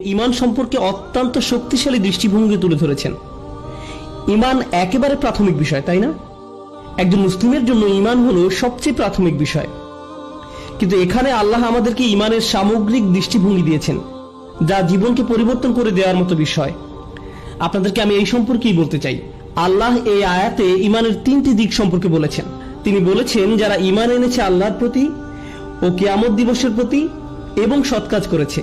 ঈমান সম্পর্কে অত্যন্ত শক্তিশালী দৃষ্টিভঙ্গি তুলে ধরেছেন। ঈমান একেবারে প্রাথমিক বিষয়, তাই না? একজন মুসলিমের জন্য ঈমান হলো সবচেয়ে প্রাথমিক বিষয়। কিন্তু এখানে আল্লাহ আমাদেরকে ঈমানের সামগ্রিক দৃষ্টিভঙ্গি দিয়েছেন, যা জীবনকে পরিবর্তন করে দেওয়ার মতো বিষয়। আপনাদেরকে আমি এই সম্পর্কেই বলতে চাই। আল্লাহ এই আয়াতে ঈমানের তিনটি দিক সম্পর্কে বলেছেন। তিনি বলেছেন, যারা ঈমান এনেছে আল্লাহর প্রতি ও কিয়ামত দিবসের প্রতি এবং সৎ কাজ করেছে।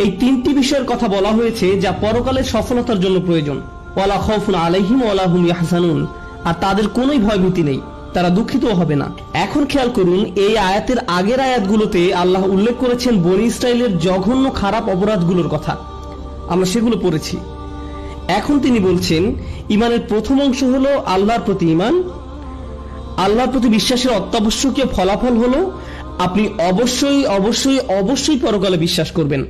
এই তিনটি বিষয়ের কথা বলা হয়েছে যা পরকালের সফলতার জন্য প্রয়োজন। ওয়ালা খাউফুন আলাইহিম ওয়ালা হুম ইয়াহজানুন, আর তাদের কোনোই ভয়ভীতি নেই, তারা দুঃখিতও হবে না। এখন খেয়াল করুন, এই আয়াতের আগের আয়াতগুলোতে আল্লাহ উল্লেখ করেছেন বনী ইসরাইলের জঘন্য খারাপ অপরাধগুলোর কথা। আমরা সেগুলো পড়েছি। এখন তিনি বলছেন, ঈমানের প্রথম অংশ হলো আল্লাহর প্রতি ঈমান। আল্লাহর প্রতি বিশ্বাসের অত্যাবশ্যকীয় ফলাফল হলো আপনি অবশ্যই অবশ্যই অবশ্যই পরকালে বিশ্বাস করবেন।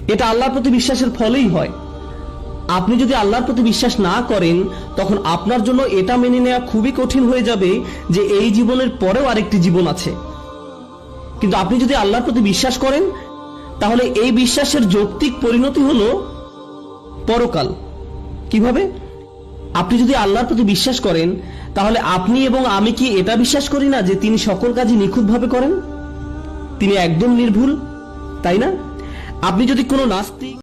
এটা আল্লাহর প্রতি বিশ্বাসের ফলেই হয়। আপনি যদি আল্লাহর প্রতি বিশ্বাস না করেন, তখন আপনার জন্য এটা মেনে নেওয়া খুবই কঠিন হয়ে যাবে যে এই জীবনের পরেও আরেকটি জীবন আছে। কিন্তু আপনি যদি আল্লাহর প্রতি বিশ্বাস করেন, তাহলে এই বিশ্বাসের যৌক্তিক পরিণতি হলো পরকাল। কিভাবে? আপনি যদি আল্লাহর প্রতি বিশ্বাস করেন, তাহলে আপনি এবং আমি কি এটা বিশ্বাস করি না যে তিনি সকল কাজই নিখুঁতভাবে করেন? তিনি একদম নির্ভুল, তাই না? আপনি যদি কোনো নাস্তিক